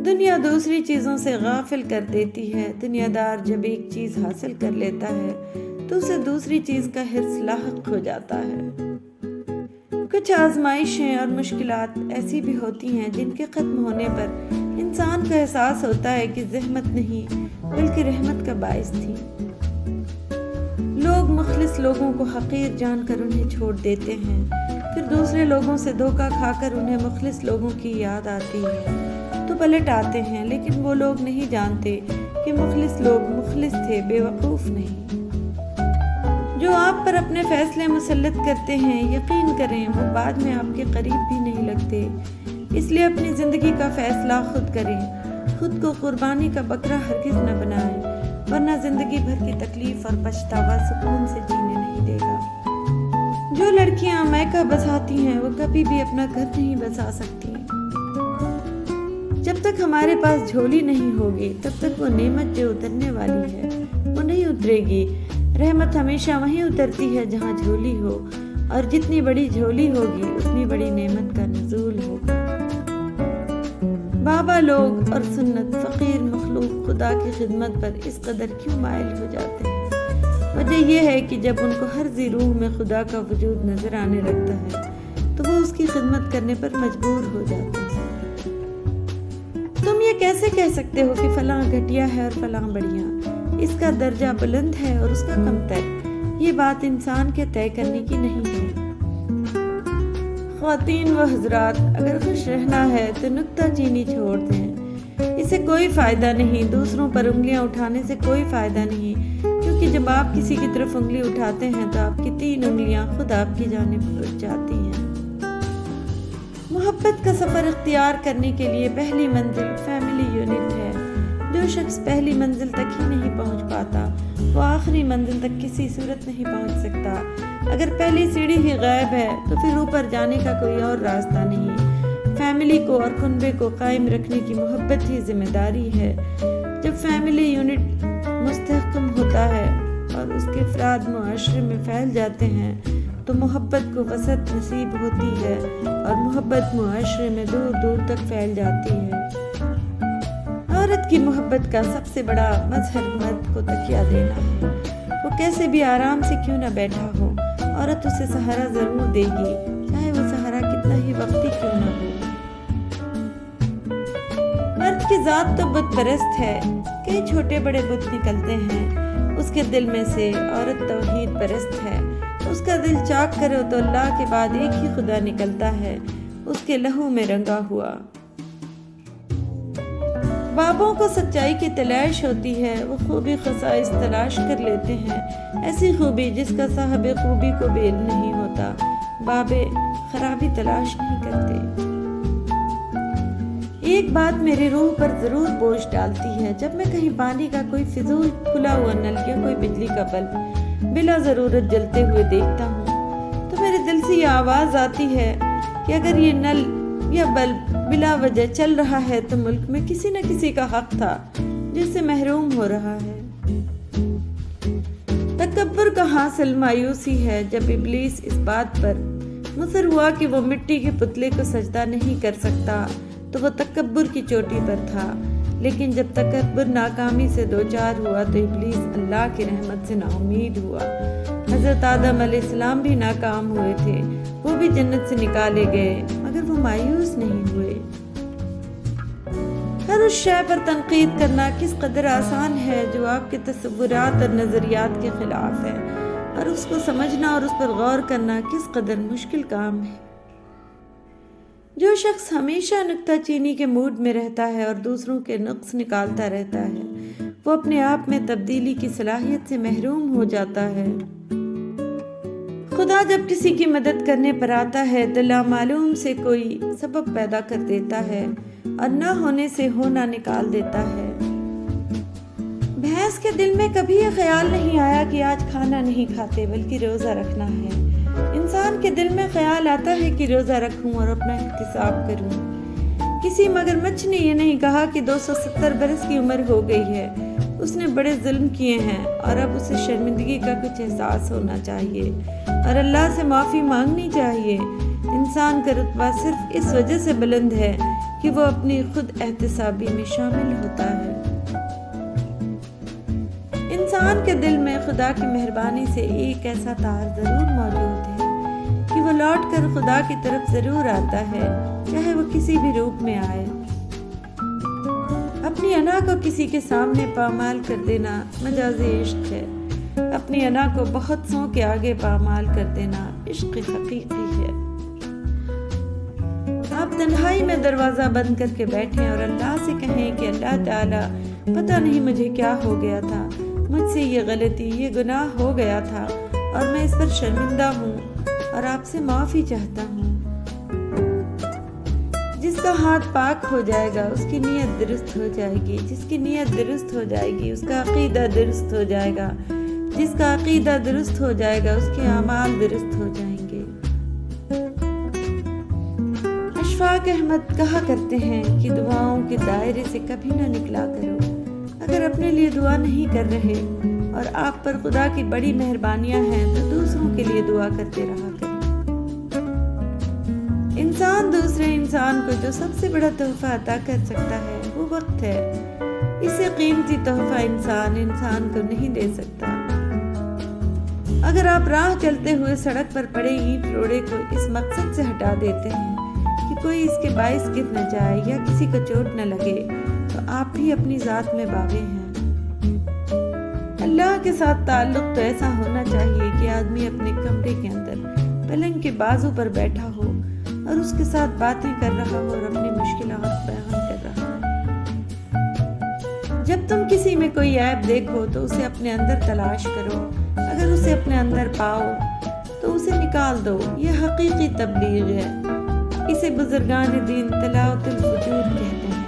دنیا دوسری چیزوں سے غافل کر دیتی ہے۔ دنیا دار جب ایک چیز حاصل کر لیتا ہے تو اسے دوسری چیز کا حرص لاحق ہو جاتا ہے۔ کچھ آزمائشیں اور مشکلات ایسی بھی ہوتی ہیں جن کے ختم ہونے پر انسان کو احساس ہوتا ہے کہ زحمت نہیں بلکہ رحمت کا باعث تھی۔ لوگ مخلص لوگوں کو حقیر جان کر انہیں چھوڑ دیتے ہیں، پھر دوسرے لوگوں سے دھوکہ کھا کر انہیں مخلص لوگوں کی یاد آتی ہے تو پلٹ آتے ہیں، لیکن وہ لوگ نہیں جانتے کہ مخلص لوگ مخلص تھے، بے وقوف نہیں۔ جو آپ پر اپنے فیصلے مسلط کرتے ہیں، یقین کریں وہ بعد میں آپ کے قریب بھی نہیں لگتے۔ اس لیے اپنی زندگی کا فیصلہ خود کریں، خود کو قربانی کا بکرا ہرگز نہ بنائیں، ورنہ زندگی بھر کی تکلیف اور پچھتاوا سکون سے جینے نہیں دے گا۔ جو لڑکیاں میکہ بساتی ہیں وہ کبھی بھی اپنا گھر نہیں بسا سکتی۔ جب تک ہمارے پاس جھولی نہیں ہوگی تب تک وہ نعمت جو اترنے والی ہے وہ نہیں اترے گی۔ رحمت ہمیشہ وہیں اترتی ہے جہاں جھولی ہو، اور جتنی بڑی جھولی ہوگی اتنی بڑی نعمت کا نزول ہوگا۔ بابا لوگ اور سنت فقیر مخلوق خدا کی خدمت پر اس قدر کیوں مائل ہو جاتے ہیں؟ وجہ یہ ہے کہ جب ان کو ہر ذی روح میں خدا کا وجود نظر آنے لگتا ہے تو وہ اس کی خدمت کرنے پر مجبور ہو جاتے ہیں۔ تم یہ کیسے کہہ سکتے ہو کہ فلاں گھٹیا ہے اور فلاں بڑھیا، اس کا درجہ بلند ہے اور اس کا کمتر؟ یہ بات انسان کے طے کرنے کی نہیں ہے۔ خواتین و حضرات، اگر خوش رہنا ہے تو نکتہ چینی چھوڑ دیں، اسے کوئی فائدہ نہیں۔ دوسروں پر انگلیاں اٹھانے سے کوئی فائدہ نہیں، کیونکہ جب آپ کسی کی طرف انگلی اٹھاتے ہیں تو آپ کی 3 انگلیاں خود آپ کی جانب اٹھ جاتی ہیں۔ محبت کا سفر اختیار کرنے کے لیے پہلی منزل فیملی یونٹ ہے۔ جو شخص پہلی منزل تک ہی نہیں پہنچ پاتا وہ آخری منزل تک کسی صورت نہیں پہنچ سکتا۔ اگر پہلی سیڑھی ہی غائب ہے تو پھر اوپر جانے کا کوئی اور راستہ نہیں۔ فیملی کو اور کنبے کو قائم رکھنے کی محبت ہی ذمہ داری ہے۔ جب فیملی یونٹ مستحکم ہوتا ہے اور اس کے افراد معاشرے میں پھیل جاتے ہیں تو محبت کو وسعت نصیب ہوتی ہے اور محبت معاشرے میں دور دور تک پھیل جاتی ہے۔ عورت کی محبت کا سب سے بڑا مظہر مرد کو تکیہ دینا ہے۔ وہ کیسے بھی آرام سے کیوں نہ بیٹھا ہو، عورت اسے سہارا ضرور دے گی، چاہے وہ سہارا کتنا ہی وقتی کیوں نہ ہو۔ مرد کی ذات تو بت پرست ہے، کئی چھوٹے بڑے بت نکلتے ہیں اس کے دل میں سے۔ عورت توحید پرست ہے، اس کا دل چاک کرو تو اللہ کے بعد ایک ہی خدا نکلتا ہے، اس کے لہو میں رنگا ہوا۔ بابوں کو سچائی کی تلاش ہوتی ہے، وہ خوبی خصائص تلاش کر لیتے ہیں، ایسی خوبی جس کا صاحب خوبی کو بھی علم نہیں ہوتا۔ بابے خرابی تلاش نہیں کرتے۔ ایک بات میری روح پر ضرور بوجھ ڈالتی ہے، جب میں کہیں پانی کا کوئی فضول کھلا ہوا نل یا کوئی بجلی کا بلب بلا ضرورت جلتے ہوئے دیکھتا ہوں تو میرے دل سے یہ آواز آتی ہے کہ اگر یہ نل یا بلب بلا وجہ چل رہا ہے تو ملک میں کسی نہ کسی کا حق تھا جس سے محروم ہو رہا ہے۔ تکبر کا حاصل مایوسی ہے۔ جب ابلیس اس بات پر مصر ہوا کہ وہ مٹی کے پتلے کو سجدہ نہیں کر سکتا تو وہ تکبر کی چوٹی پر تھا، لیکن جب تکبر ناکامی سے دوچار ہوا تو ابلیس اللہ کی رحمت سے نا امید ہوا۔ حضرت آدم علیہ السلام بھی ناکام ہوئے تھے، وہ بھی جنت سے نکالے گئے، مگر وہ مایوس نہیں ہوئے۔ ہر اس شے پر تنقید کرنا کس قدر آسان ہے جو آپ کے تصورات اور نظریات کے خلاف ہے، اور اس کو سمجھنا اور اس پر غور کرنا کس قدر مشکل کام ہے۔ جو شخص ہمیشہ نکتہ چینی کے موڈ میں رہتا ہے اور دوسروں کے نقص نکالتا رہتا ہے وہ اپنے آپ میں تبدیلی کی صلاحیت سے محروم ہو جاتا ہے۔ خدا جب کسی کی مدد کرنے پر آتا ہے تو لامعلوم سے کوئی سبب پیدا کر دیتا ہے اور نہ ہونے سے ہونا نکال دیتا ہے۔ بھینس کے دل میں کبھی یہ خیال نہیں آیا کہ آج کھانا نہیں کھاتے بلکہ روزہ رکھنا ہے۔ انسان کے دل میں خیال آتا ہے کہ روزہ رکھوں اور اپنا احتساب کروں۔ کسی مگرمچھ نے یہ نہیں کہا کہ 270 برس کی عمر ہو گئی ہے، اس نے بڑے ظلم کیے ہیں اور اب اسے شرمندگی کا کچھ احساس ہونا چاہیے اور اللہ سے معافی مانگنی چاہیے۔ انسان کا رتبہ صرف اس وجہ سے بلند ہے کہ وہ اپنی خود احتسابی میں شامل ہوتا ہے۔ انسان کے دل میں خدا کی مہربانی سے ایک ایسا تار ضرور موجود ہے کہ وہ لوٹ کر خدا کی طرف ضرور آتا ہے، چاہے وہ کسی بھی روپ میں آئے۔ اپنی انا کو کسی کے سامنے پامال کر دینا مجازی عشق ہے، اپنی انا کو بہت سو کے آگے پامال کر دینا عشق حقیقی ہے۔ آپ تنہائی میں دروازہ بند کر کے بیٹھیں اور اللہ سے کہیں کہ اللہ تعالیٰ، پتہ نہیں مجھے کیا ہو گیا تھا، مجھ سے یہ غلطی، یہ گناہ ہو گیا تھا اور میں اس پر شرمندہ ہوں اور آپ سے معافی چاہتا ہوں۔ جس کا ہاتھ پاک ہو جائے گا اس کی نیت درست ہو جائے گی، جس کی نیت درست ہو جائے گی اس کا عقیدہ درست ہو جائے گا، جس کا عقیدہ درست ہو جائے گا اس کے اعمال درست ہو جائیں گے۔ اشفاق احمد کہا کرتے ہیں کہ دعاؤں کے دائرے سے کبھی نہ نکلا کرو۔ اگر اپنے لیے دعا نہیں کر رہے اور آپ پر خدا کی بڑی مہربانیاں ہیں تو دوسروں کے لیے دعا کرتے رہا کریں۔ انسان دوسرے انسان کو جو سب سے بڑا تحفہ عطا کر سکتا ہے وہ وقت ہے۔ اس سے قیمتی تحفہ انسان کو نہیں دے سکتا۔ اگر آپ راہ چلتے ہوئے سڑک پر پڑے اینٹ روڑے کو اس مقصد سے ہٹا دیتے ہیں کہ کوئی اس کے باعث گر نہ جائے یا کسی کو چوٹ نہ لگے تو آپ بھی اپنی ذات میں باغی ہیں۔ اللہ کے ساتھ تعلق تو ایسا ہونا چاہیے کہ آدمی اپنے کمرے کے اندر پلنگ کے بازو پر بیٹھا ہو اور اس کے ساتھ باتیں کر رہا ہو اور اپنی مشکلات بیان کر رہا ہو۔ جب تم کسی میں کوئی عیب دیکھو تو اسے اپنے اندر تلاش کرو، اگر اسے اپنے اندر پاؤ تو اسے نکال دو۔ یہ حقیقی تبلیغ ہے، اسے بزرگان دین تلاوت الوجود کہتے ہیں۔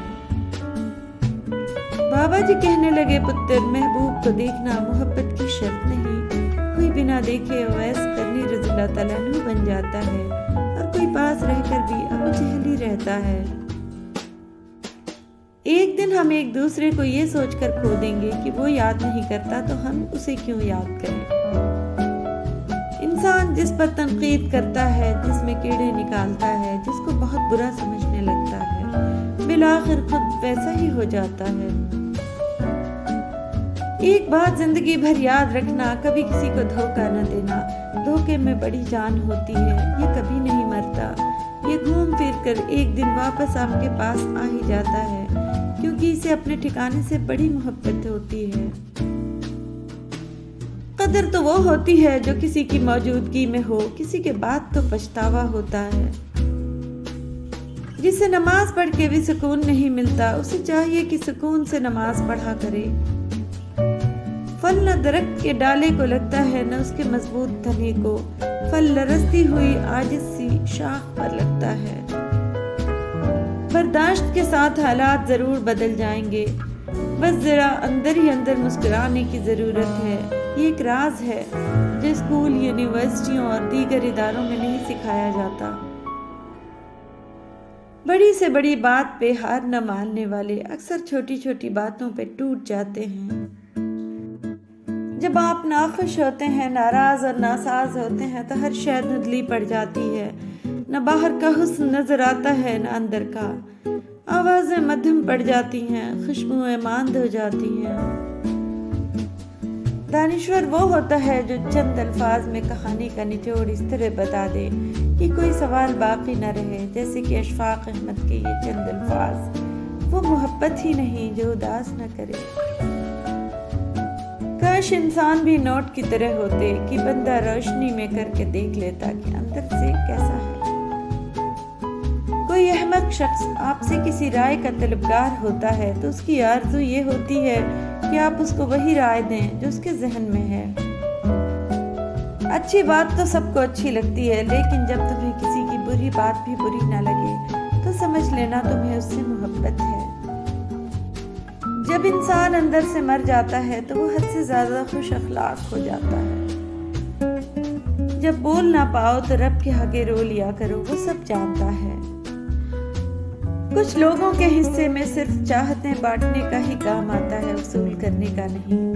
بابا جی کہنے لگے، پتر محبوب کو دیکھنا محبت کی شرط نہیں، کوئی بنا دیکھے اویس قرنی رضی اللہ تعالیٰ عنہ بن جاتا ہے اور کوئی پاس رہ کر بھی ابو جہل ہی رہتا ہے۔ ایک دن ہم ایک دوسرے کو یہ سوچ کر کھو دیں گے کہ وہ یاد نہیں کرتا تو ہم اسے کیوں یاد کریں۔ انسان جس پر تنقید کرتا ہے، جس میں کیڑے نکالتا ہے، جس کو بہت برا سمجھنے لگتا ہے، بالآخر خود ویسا ہی ہو جاتا ہے۔ ایک بات زندگی بھر یاد رکھنا، کبھی کسی کو دھوکہ نہ دینا۔ دھوکے میں بڑی جان ہوتی ہے، یہ کبھی نہیں مرتا، یہ گھوم پھر کر ایک دن واپس آپ کے پاس آ ہی جاتا ہے، کیونکہ اسے اپنے ٹھکانے سے بڑی محبت ہوتی ہے۔ قدر تو وہ ہوتی ہے جو کسی کی موجودگی میں ہو، کسی کے بعد تو پچھتاوا ہوتا ہے۔ جسے نماز پڑھ کے بھی سکون نہیں ملتا، اسے چاہیے کہ سکون سے نماز پڑھا کرے۔ پھل نہ درخت کے ڈالے کو لگتا ہے، نہ اس کے مضبوط تنے کو، پھل لرزتی ہوئی عاجز سی شاخ پر لگتا ہے۔ برداشت کے ساتھ حالات ضرور بدل جائیں گے، بس ذرا اندر ہی اندر مسکرانے کی ضرورت ہے۔ یہ ایک راز ہے جو اسکول، یونیورسٹیوں اور دیگر اداروں میں نہیں سکھایا جاتا۔ بڑی سے بڑی بات پہ ہار نہ ماننے والے اکثر چھوٹی چھوٹی باتوں پہ ٹوٹ جاتے ہیں۔ جب آپ ناخوش ہوتے ہیں، ناراض اور ناساز ہوتے ہیں تو ہر شے دھندلی پڑ جاتی ہے، نہ باہر کا حسن نظر آتا ہے نہ اندر کا، آوازیں مدھم پڑ جاتی ہیں، خوشبوئیں ماند ہو جاتی ہیں۔ دانشور وہ ہوتا ہے جو چند الفاظ میں کہانی کا نچوڑ اس طرح بتا دے کہ کوئی سوال باقی نہ رہے، جیسے کہ اشفاق احمد کے یہ چند الفاظ۔ وہ محبت ہی نہیں جو اداس نہ کرے۔ کاش انسان بھی نوٹ کی طرح ہوتے کہ بندہ روشنی میں کر کے دیکھ لیتا کہ اندر سے کیسا ہے۔ کوئی احمق شخص آپ سے کسی رائے کا طلبگار ہوتا ہے تو اس کی آرزو یہ ہوتی ہے کہ آپ اس کو وہی رائے دیں جو اس کے ذہن میں ہے۔ اچھی بات تو سب کو اچھی لگتی ہے، لیکن جب تمہیں کسی کی بری بات بھی بری نہ لگے تو سمجھ لینا تمہیں اس سے محبت ہے۔ جب انسان اندر سے مر جاتا ہے تو وہ حد سے زیادہ خوش اخلاق ہو جاتا ہے۔ جب بول نہ پاؤ تو رب کے آگے رو لیا کرو، وہ سب جانتا ہے۔ کچھ لوگوں کے حصے میں صرف چاہتیں بانٹنے کا ہی کام آتا ہے، وصول کرنے کا نہیں۔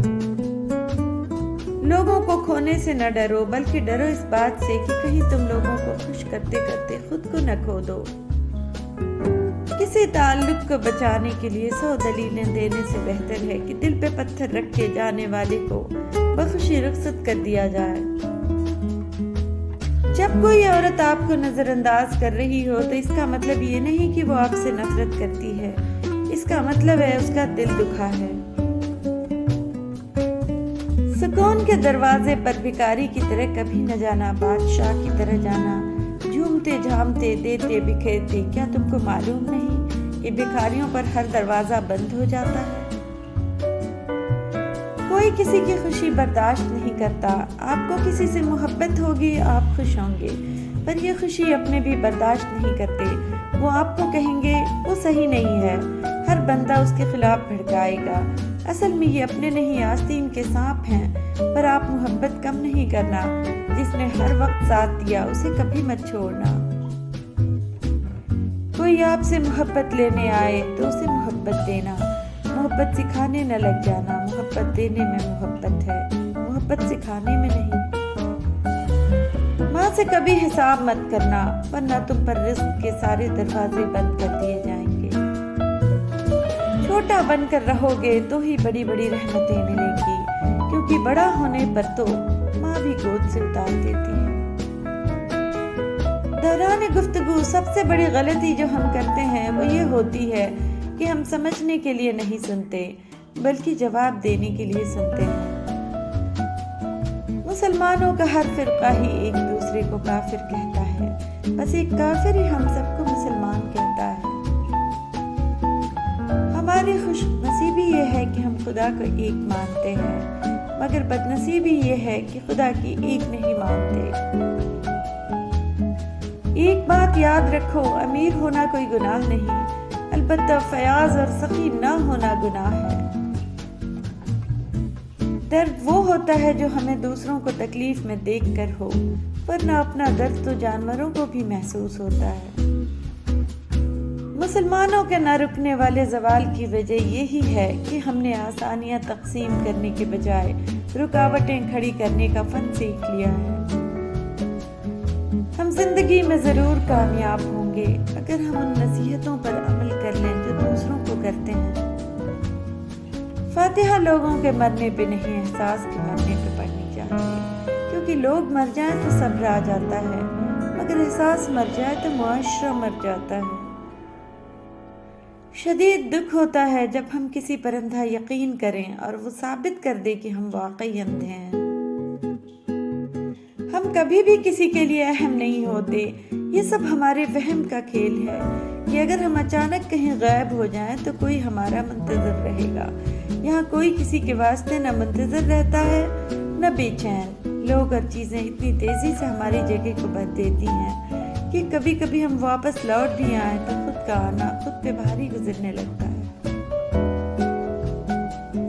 لوگوں کو کھونے سے نہ ڈرو، بلکہ ڈرو اس بات سے کہ کہیں تم لوگوں کو خوش کرتے کرتے خود کو نہ کھو دو۔ کس کسی تعلق کو بچانے کے لیے 100 دلیلیں دینے سے بہتر ہے کہ دل پہ پتھر رکھ کے جانے والے کو بخوشی رخصت کر دیا جائے۔ جب کوئی عورت آپ کو نظر انداز کر رہی ہو تو اس کا مطلب یہ نہیں کہ وہ آپ سے نفرت کرتی ہے، اس کا مطلب ہے اس کا دل دکھا ہے۔ سکون کے دروازے پر بھکاری کی طرح کبھی نہ جانا، بادشاہ کی طرح جانا، جھومتے جھامتے دیتے بکھیرتے۔ کیا تم کو معلوم نہیں کہ بھکاریوں پر ہر دروازہ بند ہو جاتا ہے؟ کوئی کسی کی خوشی برداشت نہیں کرتا۔ آپ کو کسی سے محبت ہوگی، آپ خوش ہوں گے، پر یہ خوشی اپنے بھی برداشت نہیں کرتے۔ وہ آپ کو کہیں گے وہ صحیح نہیں ہے، ہر بندہ اس کے خلاف بھڑکائے گا۔ اصل میں یہ اپنے نہیں آستین کے سانپ ہیں۔ پر آپ محبت کم نہیں کرنا، جس نے ہر وقت ساتھ دیا اسے کبھی مت چھوڑنا۔ کوئی آپ سے محبت لینے آئے تو اسے محبت دینا، محبت سکھانے نہ لگ جانا۔ محبت دینے میں محبت ہے، محبت سکھانے میں نہیں۔ ماں سے کبھی حساب مت کرنا، ورنہ تم پر رزق کے سارے دروازے بند کر دیے جائیں گے۔ چھوٹا بن کر رہو گے تو ہی بڑی بڑی رحمتیں ملیں گی، کیونکہ بڑا ہونے پر تو ماں بھی گود سے اتار دیتی ہے۔ دوران گفتگو سب سے بڑی غلطی جو ہم کرتے ہیں وہ یہ ہوتی ہے کہ ہم سمجھنے کے لیے نہیں سنتے، بلکہ جواب دینے کے لیے سنتے ہیں۔ مسلمانوں کا ہر فرقہ ہی ایک دوسرے کو کافر کہتا ہے، بس ایک کافر ہی ہم سب کو مسلمان کہتا ہے۔ ہماری خوش نصیبی یہ ہے کہ ہم خدا کو ایک مانتے ہیں، مگر بد نصیبی یہ ہے کہ خدا کی ایک نہیں مانتے۔ ایک بات یاد رکھو، امیر ہونا کوئی گناہ نہیں، البتہ فیاض اور سخی نہ ہونا گناہ ہے۔ درد وہ ہوتا ہے جو ہمیں دوسروں کو تکلیف میں دیکھ کر ہو، ورنہ اپنا درد تو جانوروں کو بھی محسوس ہوتا ہے۔ مسلمانوں کے نہ رکنے والے زوال کی وجہ یہی ہے کہ ہم نے آسانیاں تقسیم کرنے کے بجائے رکاوٹیں کھڑی کرنے کا فن سیکھ لیا ہے۔ ہم زندگی میں ضرور کامیاب ہوں گے اگر ہم ان نصیحتوں پر عمل کر لیں جو دوسروں کو کرتے ہیں۔ فاتحہ لوگوں کے مرنے پہ نہیں، احساس کے مرنے پہ پڑھنی چاہیے، کیونکہ لوگ مر جائیں تو صبر آ جاتا ہے، مگر احساس مر جائے تو معاشرہ مر جاتا ہے۔ شدید دکھ ہوتا ہے جب ہم کسی پر اندھا یقین کریں اور وہ ثابت کر دے کہ ہم واقعی اندھے ہیں۔ ہم کبھی بھی کسی کے لیے اہم نہیں ہوتے، یہ سب ہمارے وہم کا کھیل ہے کہ اگر ہم اچانک کہیں غائب ہو جائیں تو کوئی ہمارا منتظر رہے گا۔ یہاں کوئی کسی کے واسطے نہ منتظر رہتا ہے نہ بے چین۔ لوگ اور چیزیں اتنی تیزی سے ہماری جگہ کو بھر دیتی ہیں کہ کبھی کبھی ہم واپس لوٹ بھی آئیں تو خود کا آنا خود پہ بھاری گزرنے لگتا ہے۔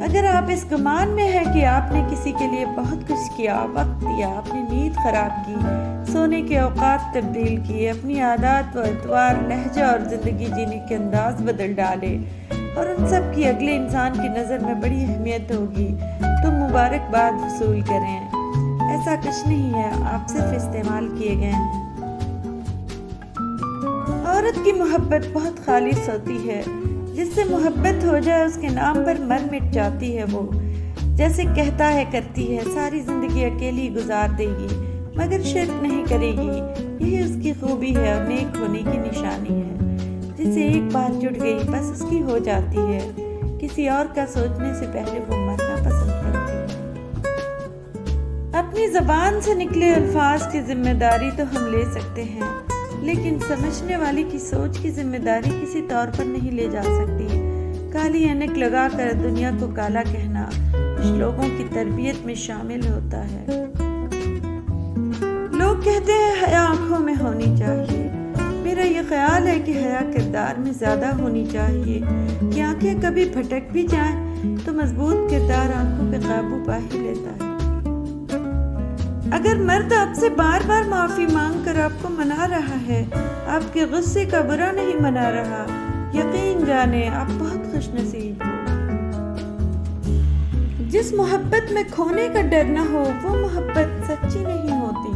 اگر آپ اس گمان میں ہے کہ آپ نے کسی کے لیے بہت کچھ کیا، وقت دیا، اپنی نیند خراب کی، سونے کے اوقات تبدیل کیے، اپنی عادات و اطوار، لہجہ اور زندگی جینے کے انداز بدل ڈالے، اور ان سب کی اگلے انسان کی نظر میں بڑی اہمیت ہوگی، تو مبارکباد وصول کریں۔ ایسا کچھ نہیں ہے، آپ صرف استعمال کیے گئے ہیں۔ عورت کی محبت بہت خالص ہوتی ہے، جس سے محبت ہو جائے اس کے نام پر مر مٹ جاتی ہے۔ وہ جیسے کہتا ہے کرتی ہے، ساری زندگی اکیلی گزار دے گی مگر شرک نہیں کرے گی۔ یہی اس کی خوبی ہے اور نیک ہونے کی نشانی ہے۔ جسے ایک بار جڑ گئی بس اس کی ہو جاتی ہے، کسی اور کا سوچنے سے پہلے وہ مرنا پسند کرتی ہے۔ اپنی زبان سے نکلے الفاظ کی ذمہ داری تو ہم لے سکتے ہیں، لیکن سمجھنے والی کی سوچ کی ذمہ داری کسی طور پر نہیں لے جا سکتی۔ کالی اینک لگا کر دنیا کو کالا کہنا کچھ لوگوں کی تربیت میں شامل ہوتا ہے۔ لوگ کہتے ہیں حیا آنکھوں میں ہونی چاہیے، میرا یہ خیال ہے کہ حیا کردار میں زیادہ ہونی چاہیے کہ آنکھیں کبھی بھٹک بھی جائیں تو مضبوط کردار آنکھوں پہ قابو پا ہی لیتا ہے۔ اگر مرد آپ سے بار بار معافی مانگ کر آپ کو منا رہا ہے، آپ کے غصے کا برا نہیں منا رہا، یقین جانے آپ بہت خوش نصیب ہو۔ جس محبت میں کھونے کا ڈر نہ ہو وہ محبت سچی نہیں ہوتی۔